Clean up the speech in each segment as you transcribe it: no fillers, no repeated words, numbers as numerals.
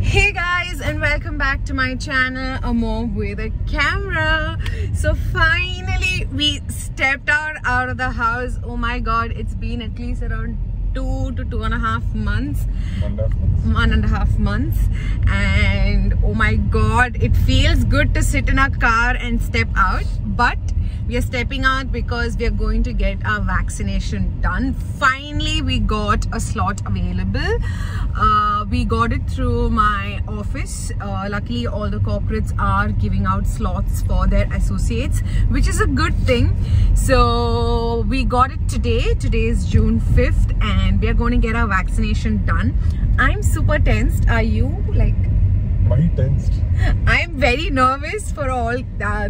Hey guys, and welcome back to my channel, A Mom with a Camera. So finally we stepped out of the house. Oh my god, it's been at least around 2 to 2.5 months. 1.5 months. And oh my god, it feels good to sit in a car and step out, but we are stepping out because we are going to get our vaccination done. Finally, we got a slot available. We got it through my office. Luckily, all the corporates are giving out slots for their associates, which is a good thing. So we got it today. Today is June 5th and we are going to get our vaccination done. I'm super tensed. Are you? Like, why tensed? I'm very nervous for all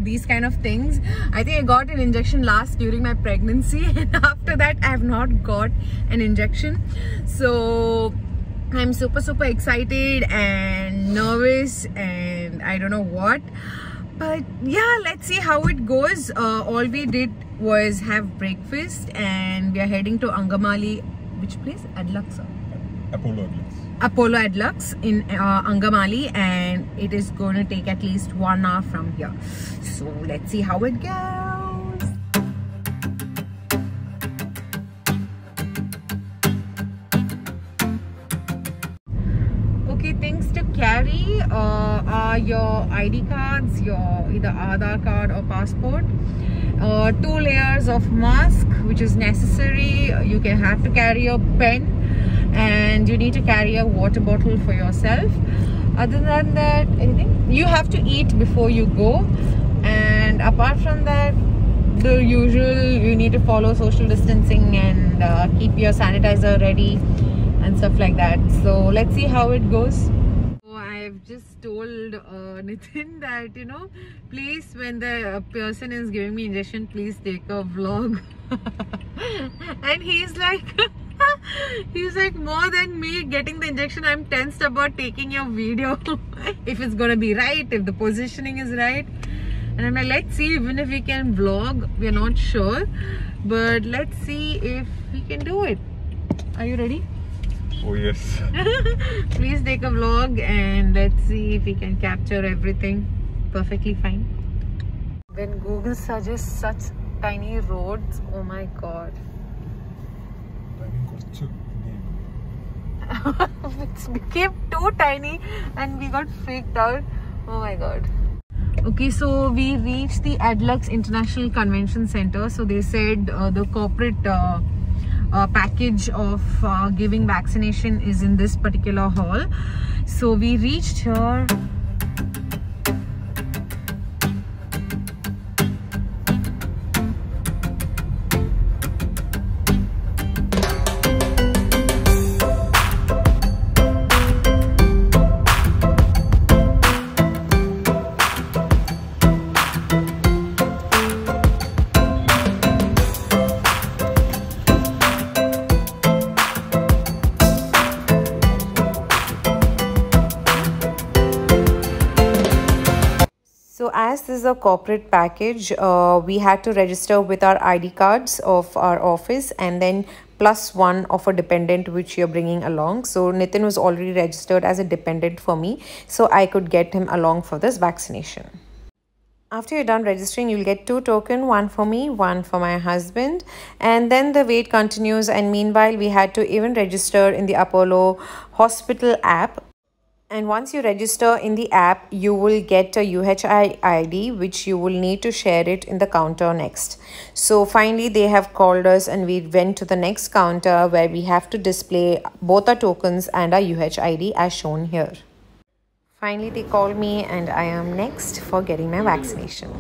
these kind of things. I think I got an injection last during my pregnancy, and after that I have not got an injection. So I'm super excited and nervous and I don't know what. But yeah, let's see how it goes. All we did was have breakfast and we are heading to Angamali. Which place? Adlux. Apollo Adlux in Angamali, and it is going to take at least 1 hour from here. So let's see how it goes. Okay, things to carry are your ID cards, your either Aadhaar card or passport. 2 layers of mask, which is necessary. You can have to carry your pen, and you need to carry a water bottle for yourself. Other than that, anything, you have to eat before you go, and apart from that, the usual, you need to follow social distancing and keep your sanitizer ready and stuff like that. So let's see how it goes. I've just told Nitin that, you know, please, when the person is giving me injection, please take a vlog. And he's like more than me getting the injection, I'm tensed about taking your video. If it's gonna be right, if the positioning is right. And I'm like, let's see, even if we can vlog, we're not sure, but let's see if we can do it. Are you ready? Oh yes. Please take a vlog and let's see if we can capture everything perfectly fine. When Google suggests such tiny roads, oh my god. It became too tiny and we got freaked out. Oh my god. Okay, so we reached the Adlux International Convention Center. So they said the corporate package of giving vaccination is in this particular hall. So we reached here. So as this is a corporate package, we had to register with our ID cards of our office and then +1 of a dependent which you're bringing along. So Nitin was already registered as a dependent for me, so I could get him along for this vaccination. After you're done registering, you'll get 2 tokens, one for me, one for my husband, and then the wait continues. And meanwhile, we had to even register in the Apollo Hospital app. And once you register in the app, you will get a UHI ID, which you will need to share it in the counter next. So finally, they have called us and we went to the next counter where we have to display both our tokens and our UHID as shown here. Finally, they called me and I am next for getting my vaccination.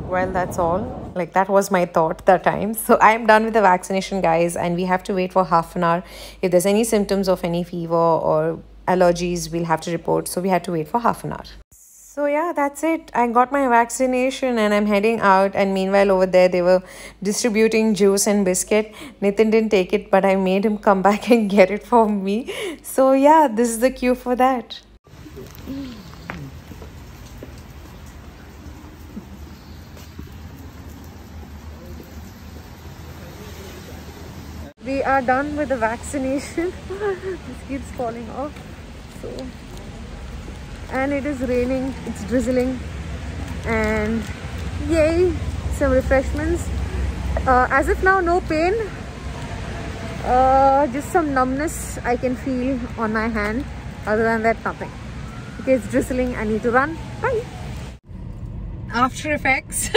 Well, that's all. Like, that was my thought that time. So I am done with the vaccination, guys, and we have to wait for half an hour. If there's any symptoms of any fever or allergies, we'll have to report. So we had to wait for half an hour. So yeah, that's it. I got my vaccination and I'm heading out. And meanwhile, over there, they were distributing juice and biscuit. Nitin didn't take it, but I made him come back and get it for me. So yeah, this is the queue for that. We are done with the vaccination. This keeps falling off. So, and it is raining, it's drizzling, and yay, some refreshments. As of now, no pain, just some numbness I can feel on my hand. Other than that, nothing. Okay, it's drizzling, I need to run. Bye. After effects.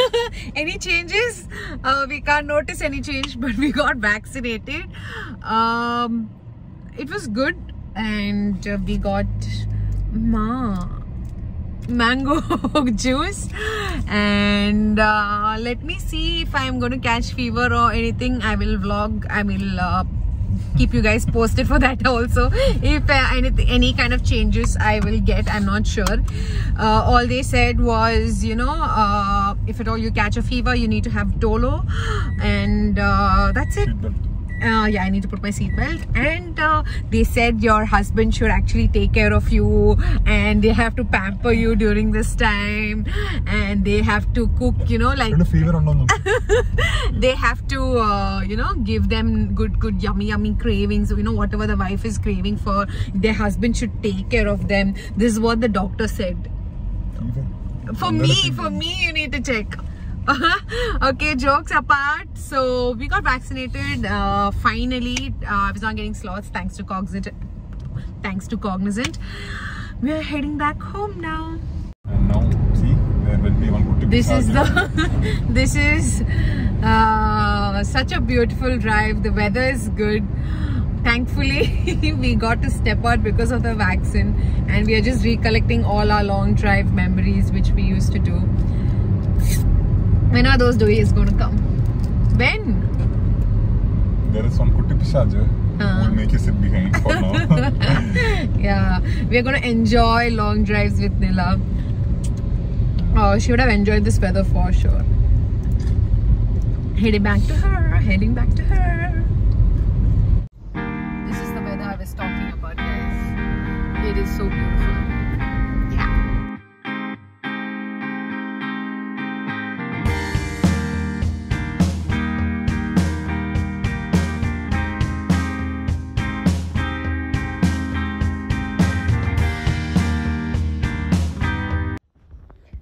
Any changes? We can't notice any change, but we got vaccinated. It was good, and we got mango juice, and let me see if I'm going to catch fever or anything. I will vlog. I will keep you guys posted for that also. If any kind of changes I will get, I'm not sure. All they said was, you know, if at all you catch a fever, you need to have Dolo, and that's it. Yeah, I need to put my seatbelt, and they said your husband should actually take care of you, and they have to pamper you during this time, and they have to cook, you know, like they have to you know, give them good yummy cravings, you know, whatever the wife is craving for, their husband should take care of them. This is what the doctor said. For me you need to check. Okay, jokes apart, so we got vaccinated finally. I was not getting slots thanks to Cognizant. We are heading back home now. And now, see, there will be one good This is the this is such a beautiful drive. The weather is good. Thankfully, we got to step out because of the vaccine, and we are just recollecting all our long drive memories which we used to do. When are those days going to come? When? There is one Kutti Pishaj who will make you sit behind for now. Yeah, we are going to enjoy long drives with Nila. She would have enjoyed this weather for sure. Heading back to her. This is the weather I was talking about, guys. It is so beautiful. Yeah.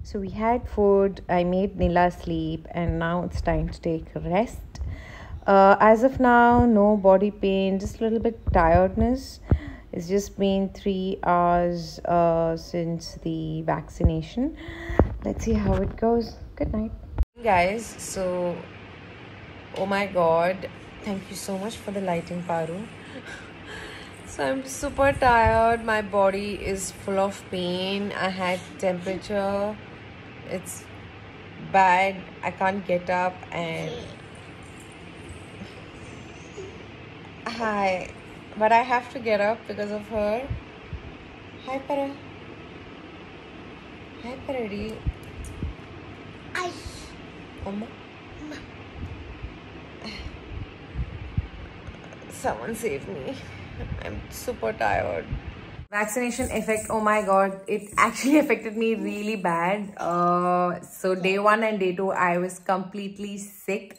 So we had food, I made Nila sleep, and now it's time to take a rest. As of now, no body pain, just a little bit tiredness. It's just been 3 hours since the vaccination. Let's see how it goes. Good night. Guys, so, oh my god, thank you so much for the lighting, Paru. So I'm super tired, my body is full of pain, I had temperature. It's bad. I can't get up, and hi, but I have to get up because of her. Hi, Para. Hi, Paradi. Ay. Oma. Someone save me. I'm super tired. Vaccination effect, oh my god, it actually affected me really bad. So day 1 and day 2 I was completely sick.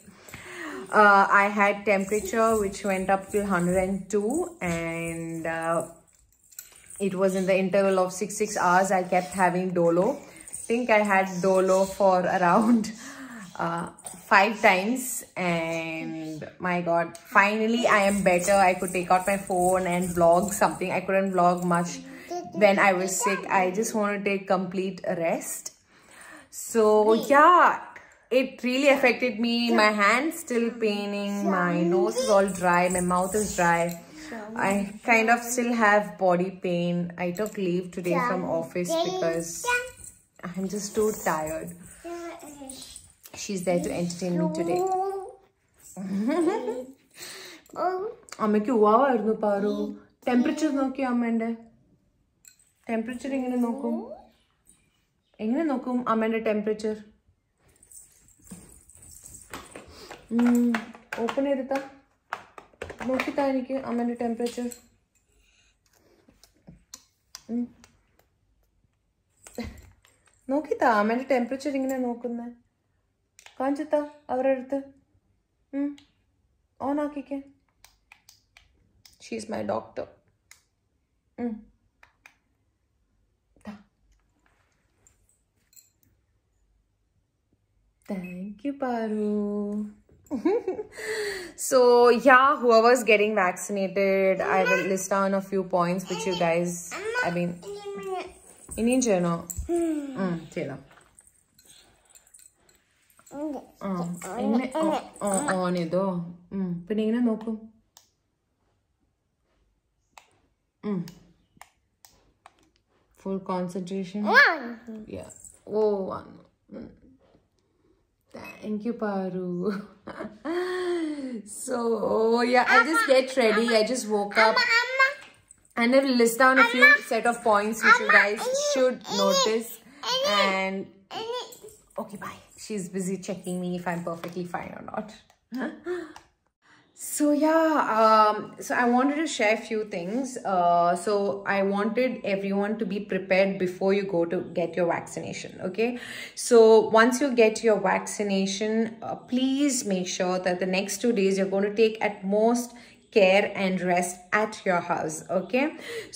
I had temperature which went up to 102, and it was in the interval of 6 hours. I kept having Dolo. I think I had Dolo for around 5 times, and my god, finally I am better. I could take out my phone and vlog something. I couldn't vlog much when I was sick. I just want to take complete rest. So yeah, it really affected me. My hand's still paining, my nose is all dry, my mouth is dry. I kind of still have body pain. I took leave today from office because I'm just too tired. She's there to entertain me today. Temperature നോക്കി അമ്മേന്റെ temperature ഇങ്ങനെ നോക്കൂ. എങ്ങനെ നോക്കും അമ്മേന്റെ temperature? Open ചെയ്തിട്ടാ നോക്കിത്താ എനിക്ക് അമ്മേന്റെ ടെമ്പറേച്ചർ. നോക്കിത്താ അമ്മേന്റെ ടെമ്പറേച്ചർ ഇങ്ങനെ നോക്കുന്നേ. കാണിച്ചത്താ അവരുടെ അടുത്ത്. ഓൺ ആക്കിക്കേ. She's my doctor. Thank you, Paru. So yeah, whoever's getting vaccinated, I will list down a few points which you guys, I mean, Indian channel. Chela. On ido. Pinne ingane nokku. Full concentration. Yeah. Oh, one. Thank you, Paru. So yeah, I just get ready. I just woke up and I will list down a few set of points which you guys should notice. And okay, bye. She's busy checking me if I'm perfectly fine or not. So yeah, so I wanted to share a few things. So I wanted everyone to be prepared before you go to get your vaccination, okay? So once you get your vaccination, please make sure that the next 2 days you're going to take at most care and rest at your house, okay?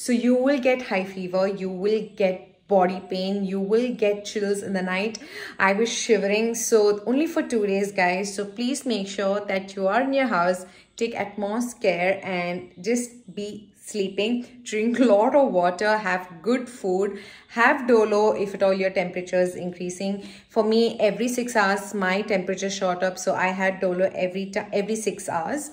So you will get high fever, you will get body pain, you will get chills in the night. I was shivering, so only for 2 days, guys. So please make sure that you are in your house, take utmost care and just be sleeping. Drink a lot of water, have good food, have Dolo if at all your temperature is increasing. For me, every 6 hours my temperature shot up, so I had Dolo every 6 hours.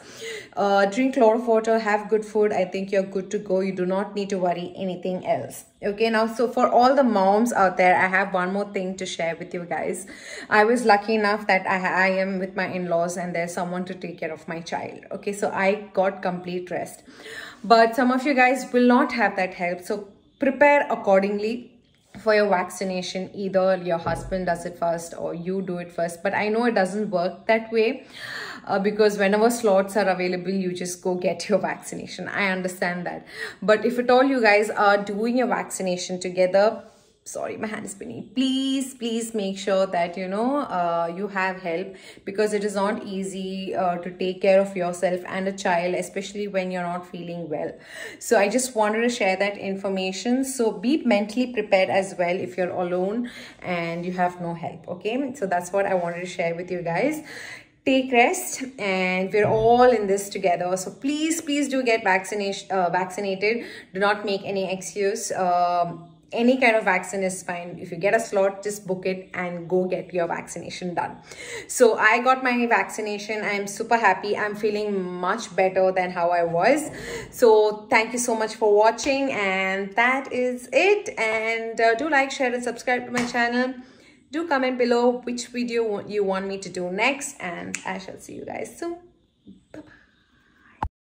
Drink a lot of water, have good food. I think you're good to go. You do not need to worry anything else. Okay, now so for all the moms out there, I have one more thing to share with you guys. I was lucky enough that I am with my in-laws and there's someone to take care of my child. Okay, so I got complete rest. But some of you guys will not have that help. So prepare accordingly for your vaccination. Either your husband does it first or you do it first. But I know it doesn't work that way. Because whenever slots are available, you just go get your vaccination. I understand that. But if at all you guys are doing your vaccination together, sorry, my hand is spinning. Please make sure that you have help, because it is not easy to take care of yourself and a child, especially when you're not feeling well. So I just wanted to share that information. So be mentally prepared as well if you're alone and you have no help. Okay, so that's what I wanted to share with you guys. Take rest, and we're all in this together. So please do get vaccinated. Do not make any excuse. Any kind of vaccine is fine. If you get a slot, just book it and go get your vaccination done. So I got my vaccination. I'm super happy. I'm feeling much better than how I was. So thank you so much for watching, and that is it. And do like, share and subscribe to my channel. Do comment below which video you want me to do next, and I shall see you guys soon.